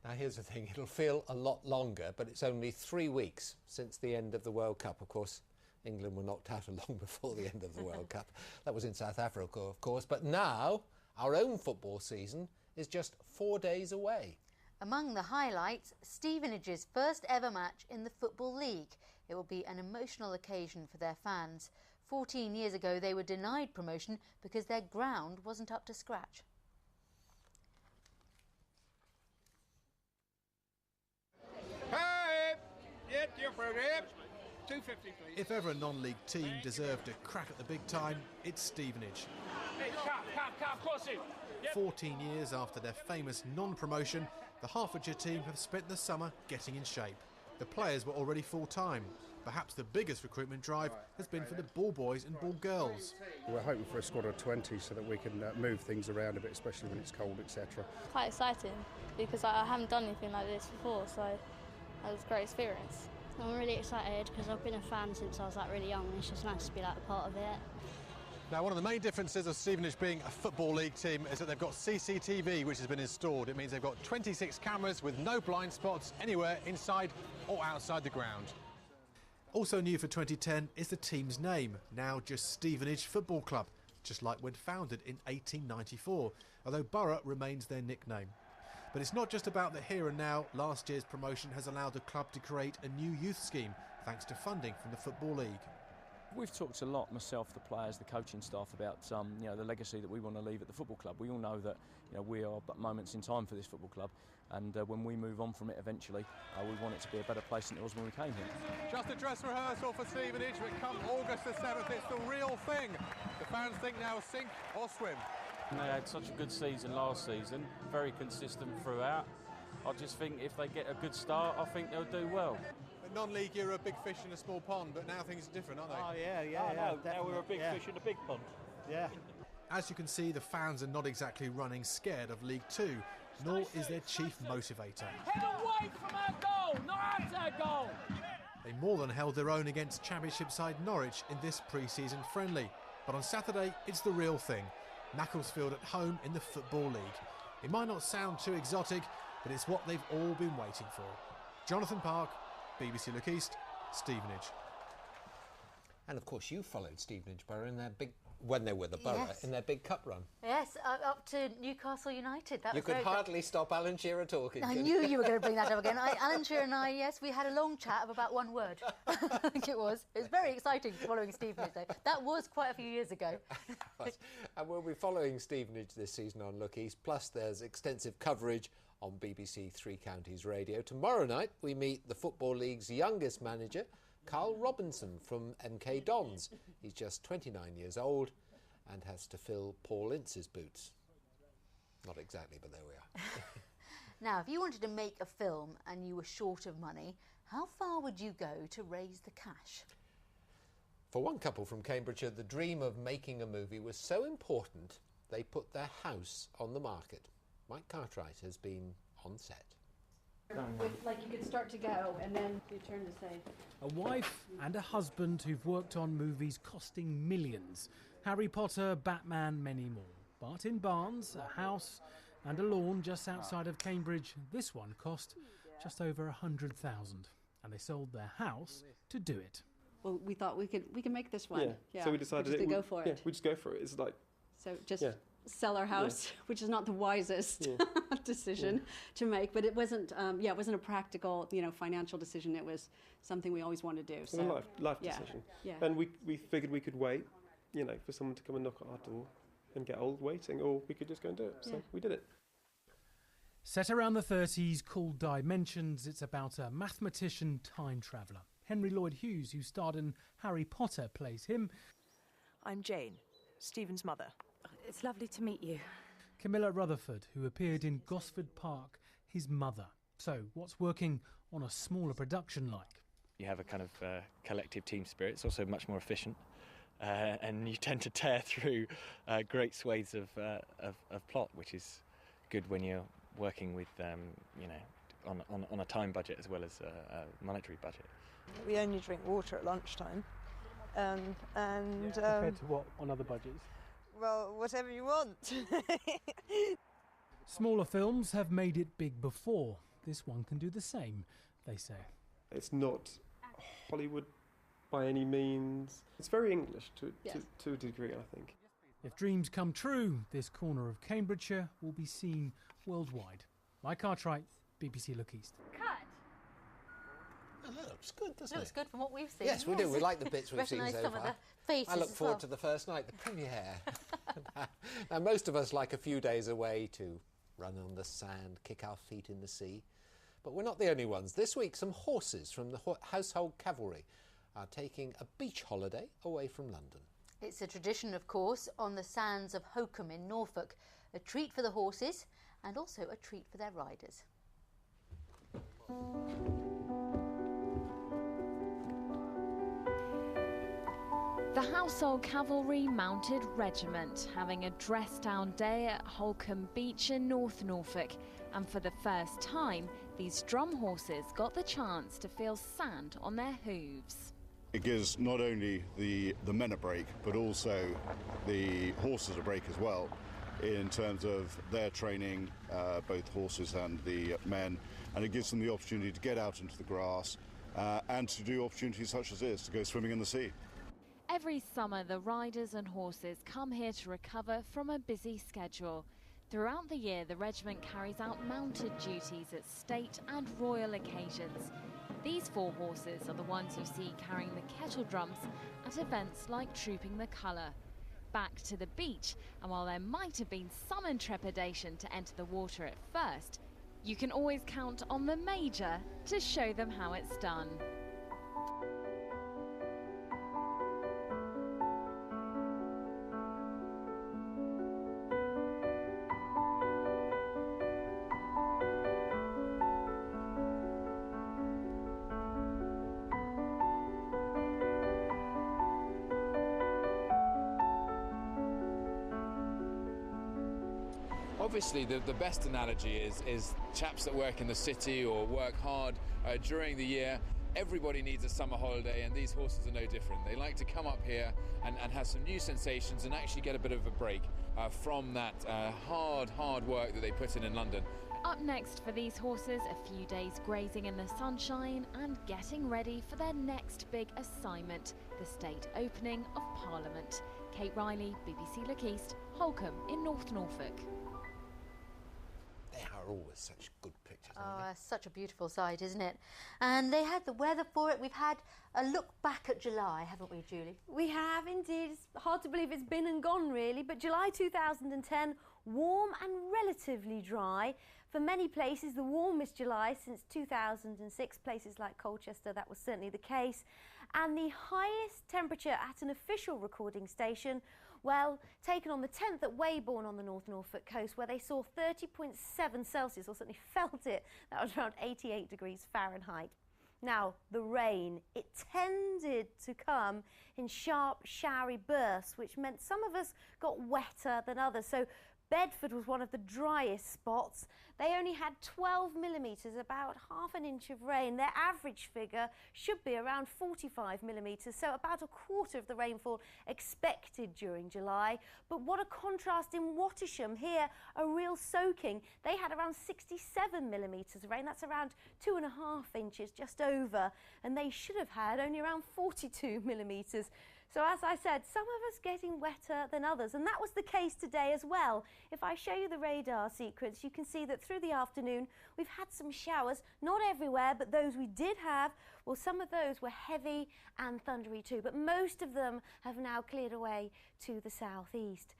Now, here's the thing, it'll feel a lot longer, but it's only 3 weeks since the end of the World Cup. Of course, England were knocked out long before the end of the World Cup. That was in South Africa, of course. But now, our own football season is just 4 days away. Among the highlights, Stevenage's first ever match in the Football League. It will be an emotional occasion for their fans. 14 years ago, they were denied promotion because their ground wasn't up to scratch. If ever a non-league team deserved a crack at the big time, it's Stevenage. 14 years after their famous non-promotion, the Hertfordshire team have spent the summer getting in shape. The players were already full-time. Perhaps the biggest recruitment drive has been for the ball boys and ball girls. We're hoping for a squad of 20 so that we can move things around a bit, especially when it's cold, etc. Quite exciting because I haven't done anything like this before, so that was a great experience. I'm really excited because I've been a fan since I was really young, and it's just nice to be a part of it. Now, one of the main differences of Stevenage being a Football League team is that they've got CCTV which has been installed. It means they've got 26 cameras with no blind spots anywhere inside or outside the ground. Also new for 2010 is the team's name, now just Stevenage Football Club, just like when founded in 1894, although Borough remains their nickname. But it's not just about the here and now. Last year's promotion has allowed the club to create a new youth scheme, thanks to funding from the Football League. We've talked a lot, myself, the players, the coaching staff, about the legacy that we want to leave at the football club. We all know that we are but moments in time for this football club, and when we move on from it eventually, we want it to be a better place than it was when we came here. Just a dress rehearsal for Stevenage, but come August the 7th, it's the real thing. The fans think now sink or swim. They had such a good season last season, very consistent throughout. I just think if they get a good start, I think they'll do well. At non-league, you're a big fish in a small pond, but now things are different, aren't they? Oh, yeah. Now we're a big fish in a big pond. Yeah. As you can see, the fans are not exactly running scared of League Two, nor is their chief motivator. Head away from our goal, not at our goal! They more than held their own against Championship side Norwich in this pre-season friendly. But on Saturday, it's the real thing. Macclesfield at home in the Football League. It might not sound too exotic, but it's what they've all been waiting for. Jonathan Park, BBC Look East, Stevenage. And of course you followed Stevenage Borough in their big, when they were the Borough, Yes. in their big cup run. Yes, up to Newcastle United. That You was could very hardly stop Alan Shearer talking. I knew you were going to bring that up again. Alan Shearer and I, yes, we had a long chat of about one word. I think it was. It was very exciting following Stevenage, though. That was quite a few years ago. And we'll be following Stevenage this season on Look East, plus there's extensive coverage on BBC Three Counties Radio. Tomorrow night we meet the Football League's youngest manager, Carl Robinson from MK Dons. He's just 29 years old and has to fill Paul Ince's boots. Not exactly, but there we are. Now, if you wanted to make a film and you were short of money, how far would you go to raise the cash? For one couple from Cambridgeshire, the dream of making a movie was so important they put their house on the market. Mike Cartwright has been on set. Like you could start to go and then you turn to say. A wife and a husband who've worked on movies costing millions. Harry Potter, Batman, many more. But in Barnes, a house and a lawn just outside of Cambridge, this one cost just over 100,000. And they sold their house to do it. Well, we thought we could make this one. Yeah. So we decided just to go for it. Yeah, we just go for it. It's like so just sell our house, which is not the wisest decision to make, but it wasn't. It wasn't a practical, financial decision. It was something we always wanted to do. So a life decision. Yeah. And we figured we could wait, for someone to come and knock at our door and get old waiting, or we could just go and do it. So we did it. Set around the 30s, called Dimensions, it's about a mathematician time traveller. Henry Lloyd Hughes, who starred in Harry Potter, plays him. I'm Jane, Stephen's mother. It's lovely to meet you. Camilla Rutherford, who appeared in Gosford Park, his mother. So, what's working on a smaller production like? You have a kind of collective team spirit. It's also much more efficient. And you tend to tear through great swathes of plot, which is good when you're working with, on a time budget as well as a monetary budget. We only drink water at lunchtime. Compared to what on other budgets? Well, whatever you want. Smaller films have made it big before, this one can do the same, they say. It's not Hollywood by any means. It's very English to a degree, I think. If dreams come true, this corner of Cambridgeshire will be seen worldwide. Mike Cartwright, BBC Look East. Oh, that looks good, doesn't it? Looks good from what we've seen. Yes, we do. We like the bits we've seen so some far. of the faces I look as forward well. to the first night, the premiere. Now, most of us like a few days away to run on the sand, kick our feet in the sea. But we're not the only ones. This week, some horses from the Household Cavalry are taking a beach holiday away from London. It's a tradition, of course, on the sands of Holcombe in Norfolk. A treat for the horses and also a treat for their riders. The Household Cavalry Mounted Regiment having a dress-down day at Holcombe Beach in North Norfolk. And for the first time, these drum horses got the chance to feel sand on their hooves. It gives not only the men a break, but also the horses a break as well, in terms of their training, both horses and the men, and it gives them the opportunity to get out into the grass and to do opportunities such as this, to go swimming in the sea. Every summer, the riders and horses come here to recover from a busy schedule. Throughout the year, the regiment carries out mounted duties at state and royal occasions. These 4 horses are the ones you see carrying the kettle drums at events like Trooping the Colour. Back to the beach, and while there might have been some intrepidation to enter the water at first, you can always count on the Major to show them how it's done. Obviously, the best analogy is chaps that work in the city or work hard during the year. Everybody needs a summer holiday, and these horses are no different. They like to come up here and have some new sensations and actually get a bit of a break from that hard work that they put in London. Up next for these horses, a few days grazing in the sunshine and getting ready for their next big assignment, the state opening of Parliament. Kate Riley, BBC Look East, Holcombe in North Norfolk. They are always such good pictures, aren't Oh, such a beautiful sight, isn't it? And they had the weather for it. We've had a look back at July, haven't we, Julie? We have indeed. It's hard to believe it's been and gone, really. But July 2010, warm and relatively dry. For many places, the warmest July since 2006. Places like Colchester, that was certainly the case. And the highest temperature at an official recording station, well, taken on the 10th at Weybourne on the North Norfolk coast, where they saw 30.7 Celsius, or certainly felt it. That was around 88 degrees Fahrenheit. Now, the rain, it tended to come in sharp, showery bursts, which meant some of us got wetter than others. So Bedford was one of the driest spots. They only had 12 millimetres, about half an inch of rain. Their average figure should be around 45 millimetres, so about a quarter of the rainfall expected during July. But what a contrast in Wattisham. Here, a real soaking. They had around 67 millimetres of rain. That's around 2.5 inches, just over. And they should have had only around 42 millimetres. So as I said, some of us getting wetter than others, and that was the case today as well. If I show you the radar sequence, you can see that through the afternoon we've had some showers, not everywhere, but those we did have, well, some of those were heavy and thundery too, but most of them have now cleared away to the southeast.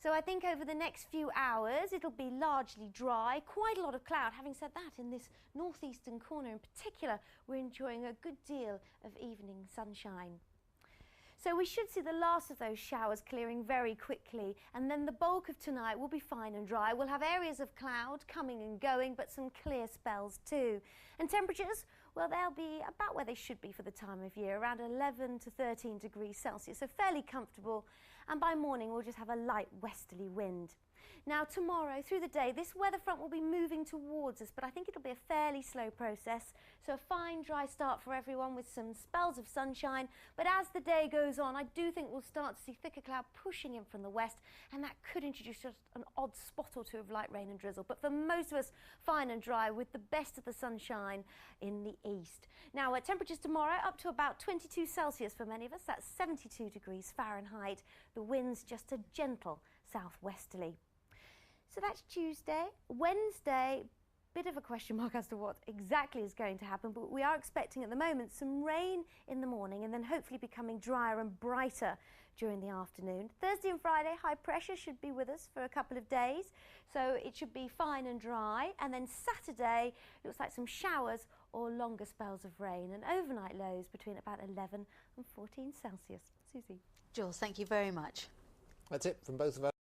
So I think over the next few hours it'll be largely dry, quite a lot of cloud. Having said that, in this northeastern corner in particular, we're enjoying a good deal of evening sunshine. So we should see the last of those showers clearing very quickly, and then the bulk of tonight will be fine and dry. We'll have areas of cloud coming and going, but some clear spells too. And temperatures, well, they'll be about where they should be for the time of year, around 11 to 13 degrees Celsius, so fairly comfortable. and by morning we'll just have a light westerly wind. Now tomorrow, through the day, this weather front will be moving towards us, but I think it'll be a fairly slow process. So a fine dry start for everyone with some spells of sunshine. But as the day goes on, I do think we'll start to see thicker cloud pushing in from the west, and that could introduce just an odd spot or two of light rain and drizzle. But for most of us, fine and dry with the best of the sunshine in the east. Now temperatures tomorrow up to about 22 Celsius for many of us. That's 72 degrees Fahrenheit. The winds just a gentle southwesterly. So that's Tuesday. Wednesday, bit of a question mark as to what exactly is going to happen, but we are expecting at the moment some rain in the morning and then hopefully becoming drier and brighter during the afternoon. Thursday and Friday, high pressure should be with us for a couple of days, so it should be fine and dry. And then Saturday, looks like some showers or longer spells of rain, and overnight lows between about 11 and 14 Celsius. Susie. Jules, thank you very much. That's it from both of us.